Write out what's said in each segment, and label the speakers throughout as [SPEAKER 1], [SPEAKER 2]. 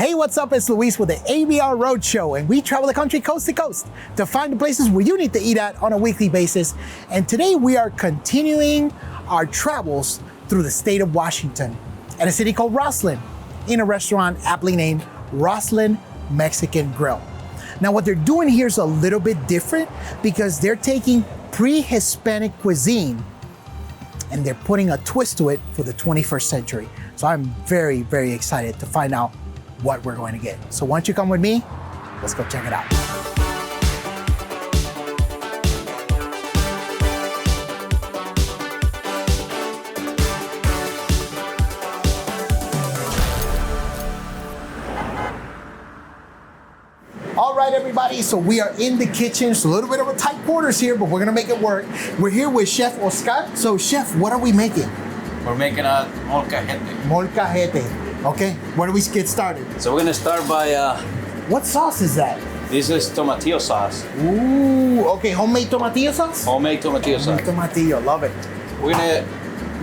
[SPEAKER 1] Hey, what's up? It's Luis with the ABR Roadshow, and we travel the country coast to coast to find the places where you need to eat at on a weekly basis. And today we are continuing our travels through the state of Washington at a city called Roslyn, in a restaurant aptly named Roslyn Mexican Grill. Now, what they're doing here is a little bit different because they're taking pre-Hispanic cuisine and they're putting a twist to it for the 21st century. So I'm very, very excited to find out what we're going to get. So why don't you come with me? Let's go check it out. All right, everybody, so we are in the kitchen. It's a little bit of a tight quarters here, but we're gonna make it work. We're here with Chef Oscar. So Chef, what are we making?
[SPEAKER 2] We're making a molcajete.
[SPEAKER 1] Molcajete. Okay, where do we get started?
[SPEAKER 2] So we're gonna start by,
[SPEAKER 1] What sauce is that?
[SPEAKER 2] this is tomatillo sauce.
[SPEAKER 1] Ooh, okay, homemade tomatillo sauce?
[SPEAKER 2] Homemade tomatillo sauce.
[SPEAKER 1] Homemade tomatillo, love it.
[SPEAKER 2] We're gonna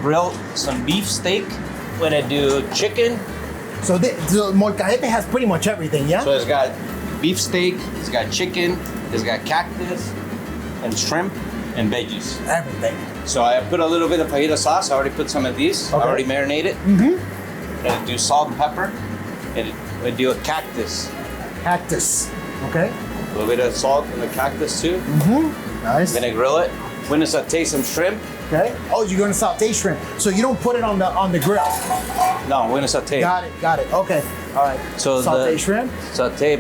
[SPEAKER 2] grill some beef steak. We're gonna do chicken.
[SPEAKER 1] So the molcajete has pretty much everything, yeah?
[SPEAKER 2] So it's got beef steak, it's got chicken, it's got cactus, and shrimp, and veggies.
[SPEAKER 1] Everything.
[SPEAKER 2] So I put a little bit of fajita sauce. I already put some of these.
[SPEAKER 1] Okay.
[SPEAKER 2] I already marinated.
[SPEAKER 1] Mm-hmm.
[SPEAKER 2] Gonna do salt and pepper. And we do a cactus.
[SPEAKER 1] Cactus, okay?
[SPEAKER 2] A little bit of salt in the cactus too.
[SPEAKER 1] Mm-hmm, nice.
[SPEAKER 2] Gonna grill it. We're gonna saute some shrimp.
[SPEAKER 1] Okay. Oh, you're gonna saute shrimp. So you don't put it on the grill.
[SPEAKER 2] No, we're gonna saute.
[SPEAKER 1] Got it, okay. All right,
[SPEAKER 2] So
[SPEAKER 1] saute shrimp.
[SPEAKER 2] Saute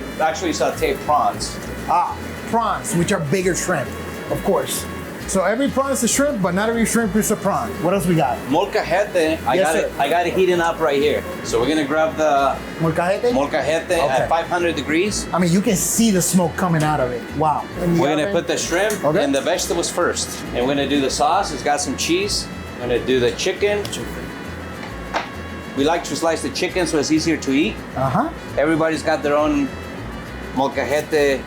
[SPEAKER 2] prawns.
[SPEAKER 1] Ah, prawns, which are bigger shrimp, of course. So every prawn is a shrimp, but not every shrimp is a prawn. What else we got?
[SPEAKER 2] Molcajete,
[SPEAKER 1] Yes,
[SPEAKER 2] I got it heating up right here. So we're gonna grab the
[SPEAKER 1] Molcajete?
[SPEAKER 2] molcajete at 500 degrees.
[SPEAKER 1] I mean, you can see the smoke coming out of it. Wow.
[SPEAKER 2] We're gonna put the shrimp
[SPEAKER 1] Okay.
[SPEAKER 2] and the vegetables first. And we're gonna do the sauce. It's got some cheese. We're gonna do the chicken. We like to slice the chicken so it's easier to eat.
[SPEAKER 1] Uh-huh.
[SPEAKER 2] Everybody's got their own molcajete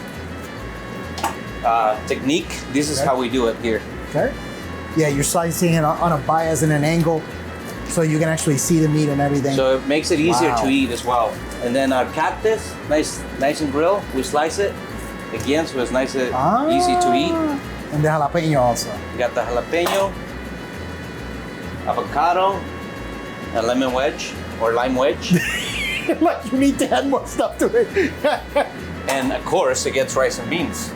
[SPEAKER 2] technique. This is
[SPEAKER 1] Okay.
[SPEAKER 2] how we do it here.
[SPEAKER 1] Okay. Yeah, you're slicing it on a bias and an angle so you can actually see the meat and everything.
[SPEAKER 2] So it makes it easier
[SPEAKER 1] Wow.
[SPEAKER 2] to eat as well. And then our cactus, nice and grilled. We slice it again so it's nice and easy to eat.
[SPEAKER 1] And the jalapeno also.
[SPEAKER 2] We got the jalapeno, avocado, a lemon wedge or lime wedge.
[SPEAKER 1] Like you need to add more stuff to it.
[SPEAKER 2] And of course it gets rice and beans.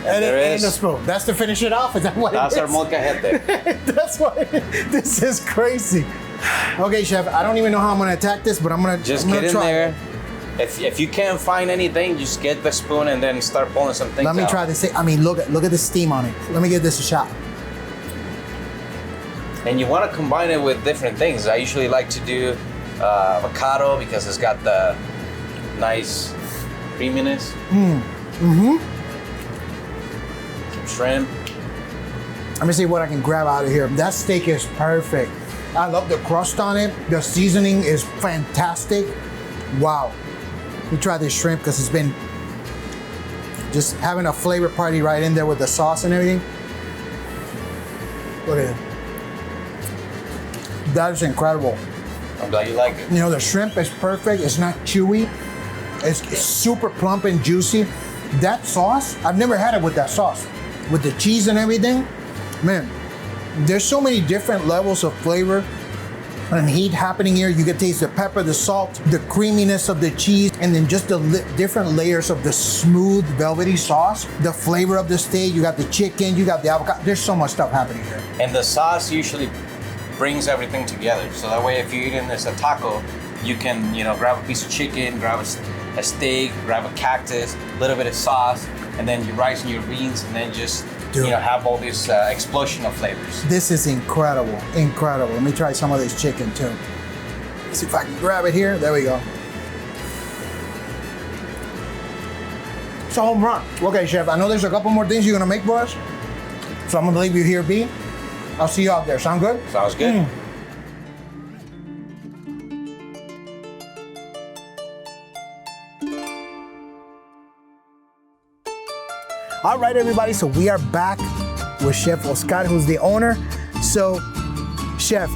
[SPEAKER 1] And
[SPEAKER 2] there
[SPEAKER 1] a
[SPEAKER 2] is,
[SPEAKER 1] spoon. That's to finish it off? Is that what
[SPEAKER 2] that's
[SPEAKER 1] it
[SPEAKER 2] our
[SPEAKER 1] is?
[SPEAKER 2] molcajete.
[SPEAKER 1] That's why this is crazy. Okay, Chef, I don't even know how I'm gonna attack this, but I'm gonna
[SPEAKER 2] Get in
[SPEAKER 1] try.
[SPEAKER 2] there. If you can't find anything, just get the spoon and then start pulling some things
[SPEAKER 1] Let me
[SPEAKER 2] out.
[SPEAKER 1] try this. I mean, look at the steam on it. Let me give this a shot.
[SPEAKER 2] And you want to combine it with different things. I usually like to do avocado because it's got the nice creaminess.
[SPEAKER 1] Mm-hmm.
[SPEAKER 2] Some shrimp.
[SPEAKER 1] Let me see what I can grab out of here. That steak is perfect. I love the crust on it. The seasoning is fantastic. Wow. Let me try this shrimp because it's been just having a flavor party right in there with the sauce and everything. Look at it. That is incredible.
[SPEAKER 2] I'm glad you like it.
[SPEAKER 1] You know, the shrimp is perfect. It's not chewy. It's super plump and juicy. That sauce, I've never had it with that sauce. With the cheese and everything. Man, there's so many different levels of flavor and heat happening here. You can taste the pepper, the salt, the creaminess of the cheese, and then just the different layers of the smooth, velvety sauce. The flavor of the steak, you got the chicken, you got the avocado. There's so much stuff happening here.
[SPEAKER 2] And the sauce usually brings everything together. So that way, if you're eating this a taco, you can, grab a piece of chicken, grab a steak, grab a cactus, a little bit of sauce, and then your rice and your beans, and then just have all this explosion of flavors.
[SPEAKER 1] This is incredible, incredible. Let me try some of this chicken too. Let's see if I can grab it here. There we go. It's a home run. Okay, Chef, I know there's a couple more things you're gonna make for us, so I'm gonna leave you here be. I'll see you out there. Sound good?
[SPEAKER 2] Sounds good.
[SPEAKER 1] All right, everybody, so we are back with Chef Oscar, who's the owner. So, Chef,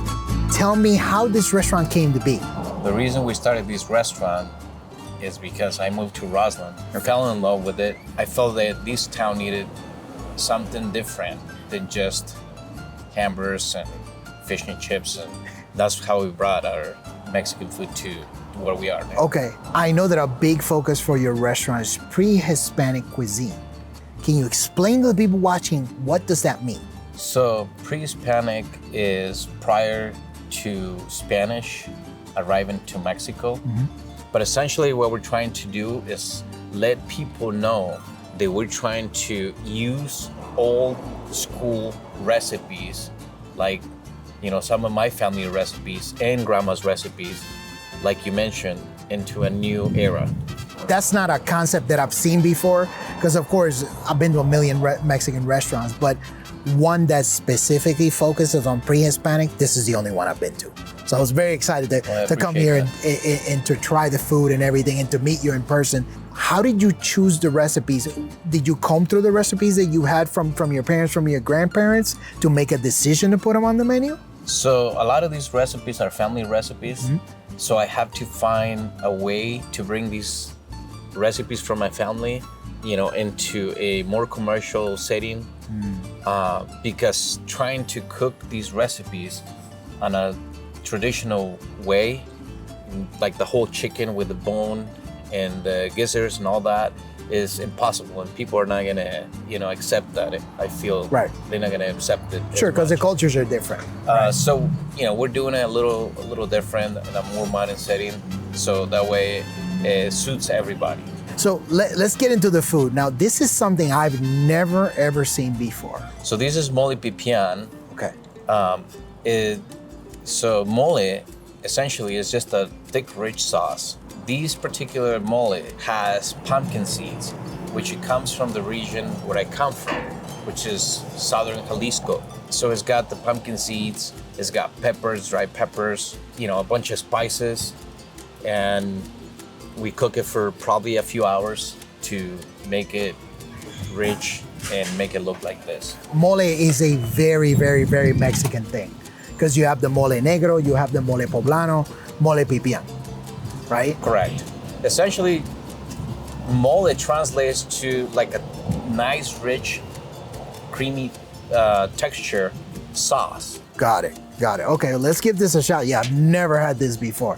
[SPEAKER 1] tell me how this restaurant came to be.
[SPEAKER 2] The reason we started this restaurant is because I moved to Roslyn. I fell in love with it. I felt that this town needed something different than just hamburgers and fish and chips, and that's how we brought our Mexican food to where we are now.
[SPEAKER 1] Okay, I know that a big focus for your restaurant is pre-Hispanic cuisine. Can you explain to the people watching what does that mean?
[SPEAKER 2] So pre-Hispanic is prior to Spanish arriving to Mexico. But essentially what we're trying to do is let people know that we're trying to use old school recipes, like, you know, some of my family recipes and grandma's recipes, like you mentioned, into a new era.
[SPEAKER 1] That's not a concept that I've seen before, because of course I've been to a million Mexican restaurants, but one that specifically focuses on pre-Hispanic, this is the only one I've been to. So I was very excited to come here and to try the food and everything and to meet you in person. How did you choose the recipes? Did you comb through the recipes that you had from your parents, from your grandparents, to make a decision to put them on the menu?
[SPEAKER 2] So a lot of these recipes are family recipes. So I have to find a way to bring these recipes from my family, you know, into a more commercial setting. Because trying to cook these recipes on a traditional way, like the whole chicken with the bone and the gizzards and all that, is impossible, and people are not gonna, you know, accept that. I feel they're not gonna accept it.
[SPEAKER 1] Sure, because the cultures are different.
[SPEAKER 2] So, you know, we're doing it a little different in a more modern setting, so that way it suits everybody.
[SPEAKER 1] So let's get into the food. Now, this is something I've never ever seen before.
[SPEAKER 2] So this is mole pipian.
[SPEAKER 1] Okay.
[SPEAKER 2] So mole essentially is just a thick, rich sauce. This particular mole has pumpkin seeds, which it comes from the region where I come from, which is southern Jalisco. So it's got the pumpkin seeds, it's got peppers, dry peppers, you know, a bunch of spices, and we cook it for probably a few hours to make it rich and make it look like this.
[SPEAKER 1] Mole is a very, very, very Mexican thing, because you have the mole negro, you have the mole poblano, mole pipian, right?
[SPEAKER 2] Correct. Essentially, mole translates to like a nice, rich, creamy texture sauce.
[SPEAKER 1] Got it. Okay, let's give this a shot. Yeah, I've never had this before.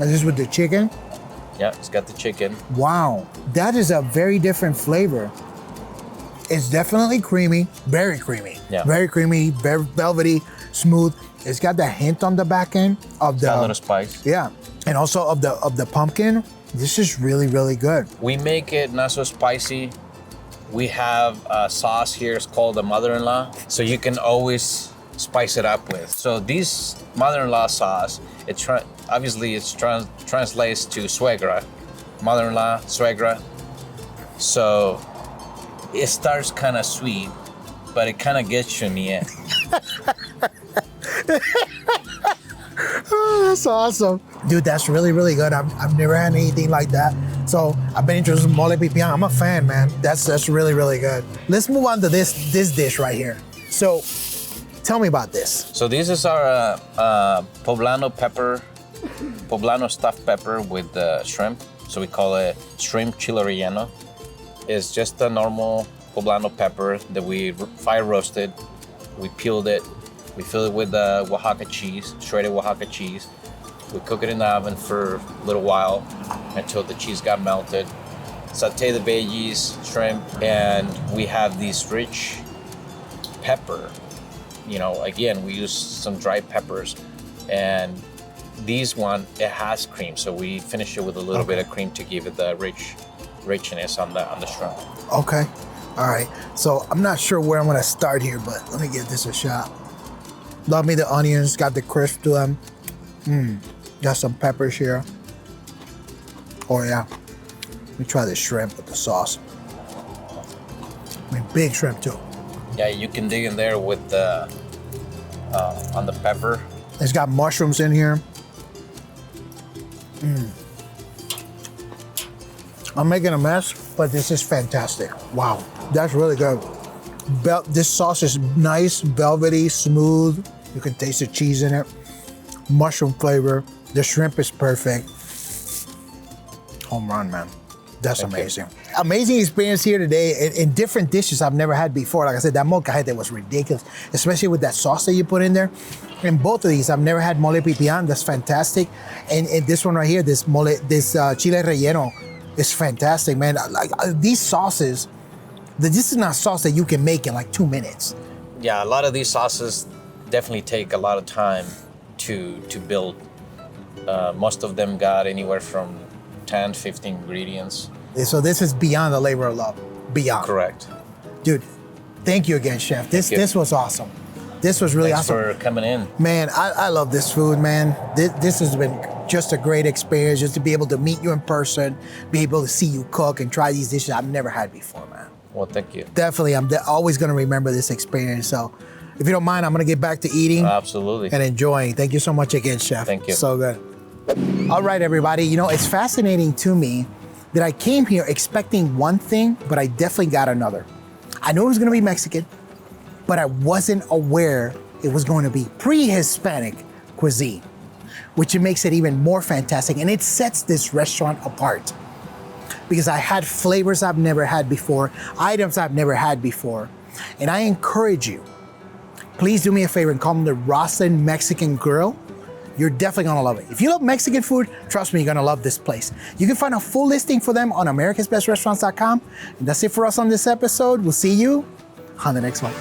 [SPEAKER 1] And this is with the chicken?
[SPEAKER 2] Yeah, it's got the chicken.
[SPEAKER 1] Wow, that is a very different flavor. It's definitely creamy, very creamy.
[SPEAKER 2] Yeah.
[SPEAKER 1] Very creamy, very velvety, smooth. It's got the hint on the back end of the...
[SPEAKER 2] Got a little spice.
[SPEAKER 1] Yeah, and also of the pumpkin. This is really, really good.
[SPEAKER 2] We make it not so spicy. We have a sauce here, it's called the mother-in-law. So you can always spice it up with. So this mother-in-law sauce, obviously it translates to suegra, mother-in-law, suegra. So it starts kind of sweet, but it kind of gets you in the end.
[SPEAKER 1] Oh, that's awesome. Dude, that's really, really good. I've never had anything like that. So I've been introduced to mole pipian. I'm a fan, man. That's really, really good. Let's move on to this dish right here. So tell me about this.
[SPEAKER 2] So this is our poblano stuffed pepper with shrimp. So we call it shrimp chile relleno. It's just a normal poblano pepper that we fire roasted. We peeled it. We fill it with Oaxaca cheese, shredded Oaxaca cheese. We cook it in the oven for a little while until the cheese got melted. Saute the veggies, shrimp, and we have this rich pepper. You know, again, we use some dried peppers, and this one, it has cream, so we finish it with a little bit of cream to give it the richness on the shrimp.
[SPEAKER 1] Okay, all right. So I'm not sure where I'm gonna start here, but let me give this a shot. Love me the onions, got the crisp to them. Got some peppers here. Oh yeah. Let me try the shrimp with the sauce. I mean, big shrimp too.
[SPEAKER 2] Yeah, you can dig in there with the on the pepper.
[SPEAKER 1] It's got mushrooms in here. I'm making a mess, but this is fantastic. Wow, that's really good. This sauce is nice, velvety, smooth. You can taste the cheese in it. Mushroom flavor. The shrimp is perfect. home run, man. That's
[SPEAKER 2] Thank
[SPEAKER 1] amazing. Amazing experience here today in different dishes I've never had before. Like I said, that molcajete was ridiculous, especially with that sauce that you put in there. In both of these, I've never had mole pipian. That's fantastic. And this one right here, this chile relleno is fantastic, man. Like these sauces, this is not sauce that you can make in like 2 minutes.
[SPEAKER 2] Yeah, a lot of these sauces definitely take a lot of time to build. Most of them got anywhere from 10, 15 ingredients.
[SPEAKER 1] So this is beyond the labor of love. Beyond.
[SPEAKER 2] Correct.
[SPEAKER 1] Dude, thank you again, Chef. This was awesome. This was really
[SPEAKER 2] Thanks
[SPEAKER 1] awesome.
[SPEAKER 2] for coming in.
[SPEAKER 1] Man, I love this food, man. This has been just a great experience, just to be able to meet you in person, be able to see you cook and try these dishes I've never had before, man.
[SPEAKER 2] Well, thank you.
[SPEAKER 1] Definitely, I'm always gonna remember this experience. So if you don't mind, I'm gonna get back to eating.
[SPEAKER 2] Absolutely.
[SPEAKER 1] And enjoying. Thank you so much again, Chef.
[SPEAKER 2] Thank you.
[SPEAKER 1] So good. All right, everybody. You know, it's fascinating to me that I came here expecting one thing, but I definitely got another. I knew it was gonna be Mexican, but I wasn't aware it was going to be pre-Hispanic cuisine, which makes it even more fantastic. And it sets this restaurant apart because I had flavors I've never had before, items I've never had before. And I encourage you, please do me a favor and call them the Roslyn Mexican Grill. You're definitely gonna love it. If you love Mexican food, trust me, you're gonna love this place. You can find a full listing for them on americasbestrestaurants.com. And that's it for us on this episode. We'll see you on the next one.